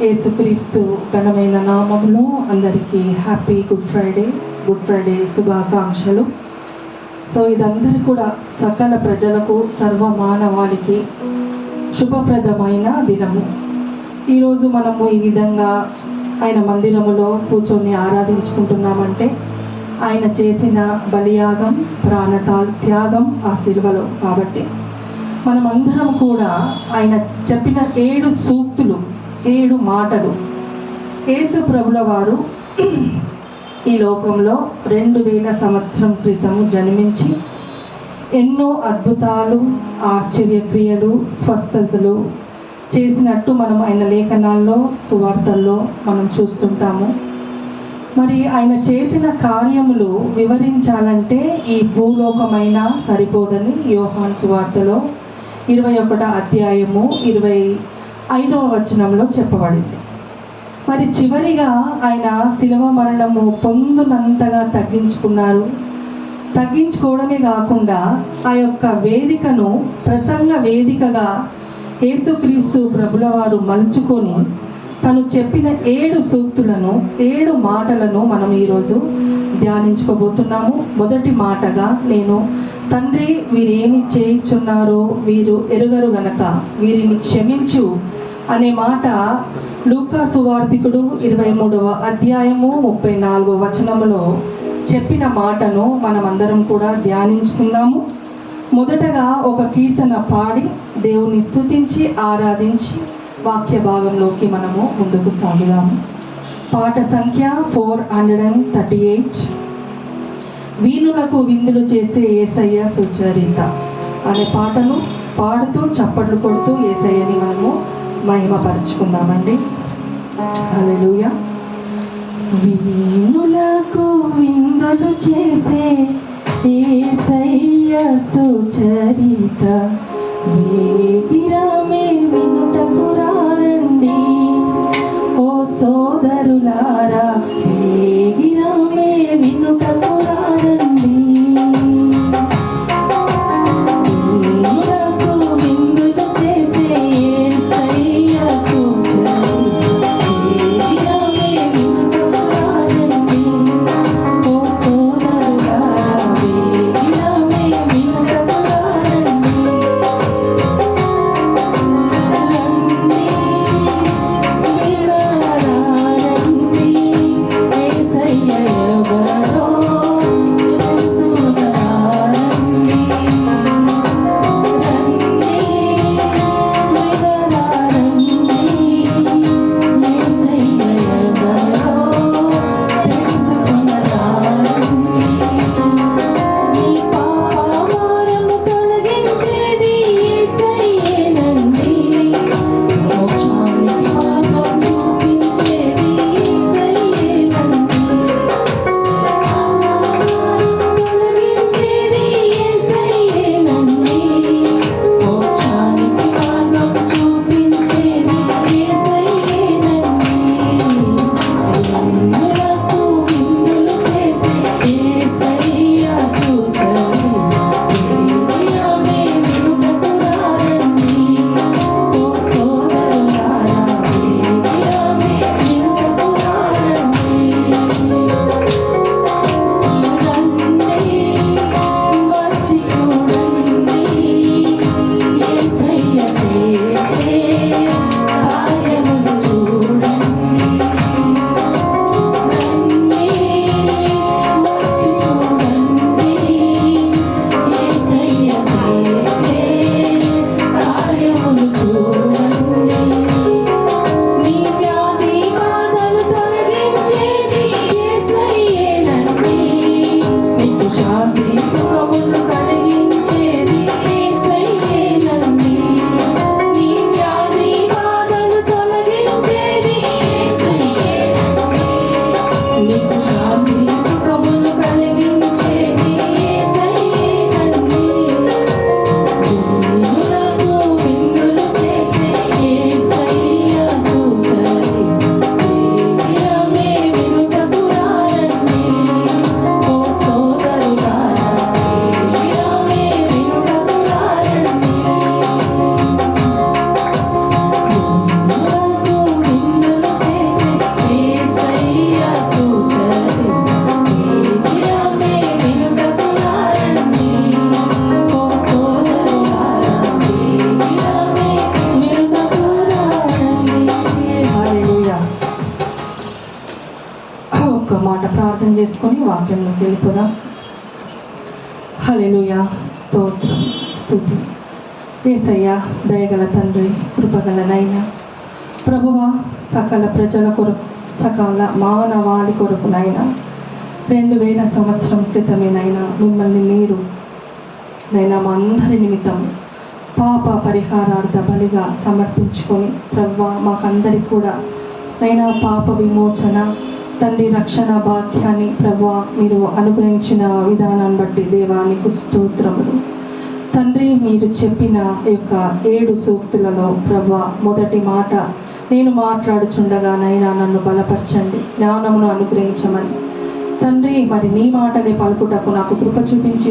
యేసుక్రీస్తు ఘనమైన నామములో అందరికీ హ్యాపీ గుడ్ ఫ్రైడే శుభాకాంక్షలు. సో ఇదందరూ కూడా సకల ప్రజలకు సర్వమానవాళికి శుభప్రదమైన దినము. ఈరోజు మనము ఈ విధంగా ఆయన మందిరములో కూర్చొని ఆరాధించుకుంటున్నామంటే ఆయన చేసిన బలియాగం త్యాగం ఆ సిలువలో. కాబట్టి మనమందరం కూడా ఆయన చెప్పిన 7 సూక్తులు 7 మాటలు యేసు ప్రభుల వారు ఈ లోకంలో 2000 సంవత్సరం క్రితం జన్మించి ఎన్నో అద్భుతాలు ఆశ్చర్యక్రియలు స్వస్థతలు చేసినట్టు మనం ఆయన లేఖనాల్లో సువార్తల్లో మనం చూస్తుంటాము. మరి ఆయన చేసిన కార్యములు వివరించాలంటే ఈ భూలోకమైన సరిపోదని యోహాను సువార్తలో 21వ అధ్యాయము 25వ వచనంలో చెప్పబడింది. మరి చివరిగా ఆయన శిలువ మరణము పొందునంతగా తగ్గించుకోవడమే కాకుండా ఆ యొక్క వేదికను ప్రసంగ వేదికగా యేసుక్రీస్తు ప్రభుల వారు మలుచుకొని తను చెప్పిన 7 సూక్తులను 7 మాటలను మనం ఈరోజు ధ్యానించుకోబోతున్నాము. మొదటి మాటగా నేను తండ్రి వీరేమి చేయుచున్నారో వీరు ఎరుగరు గనక వీరిని క్షమించు అనే మాట లూకా సువార్తికుడు 23వ అధ్యాయము 34వ వచనములో చెప్పిన మాటను మనమందరం కూడా ధ్యానించుకుందాము. మొదటగా ఒక కీర్తన పాడి దేవుని స్తుతించి ఆరాధించి వాక్య భాగంలోకి మనము ముందుకు సాగుదాము. పాట సంఖ్య 438 వీణులకు విందులు చేసే యేసయ్య సుచరిత అనే పాటను పాడుతూ చప్పట్లు కొడుతూ యేసయ్యని మనము మహిమపరుచుకుందామండి. హల్లెలూయా. వీణులకు విందులు చేసే యేసయ్య సుచరిత వేగిరమే వినుటకు రారండి ఓ సోదరులారా, వేగిరమే వినుటకు రారండి. వీణులకు విందులు చేసే యేసయ్య సుచరిత వేగిరమే వినుటకు రారండి ఓ సోదరులారా, వేగిరమే వినుటకు రారండి. ప్రార్థన చేసుకొని వాక్యంలోకి వెళ్ళిపోదాం. హల్లెలూయా, స్తోత్రం, స్తుతి. యేసయ్యా, దయగల తండ్రి, కృపగల నైనా ప్రభువా, సకల ప్రజల కొరకు, సకల మానవాళి కొరకునైనా 2000 సంవత్సరం క్రితమేనైనా మిమ్మల్ని మీరు నైనా మా అందరి నిమిత్తం పాప పరిహారార్థ బలిగా సమర్పించుకొని ప్రభువా మాకందరికి కూడా నైనా పాప విమోచన తండ్రి రక్షణ భాగ్యాన్ని ప్రభువా మీరు అనుగ్రహించిన విధానాన్ని బట్టి దేవానికి స్తోత్రములు తండ్రి. మీరు చెప్పిన యొక్క 7 సూక్తులలో ప్రభువా మొదటి మాట, నేను మాట్లాడుచుండగా నైనా నన్ను బలపరచండి, జ్ఞానమును అనుగ్రహించమని తండ్రి. మరి నీ మాటనే పలుకుటకు నాకు కృప చూపించి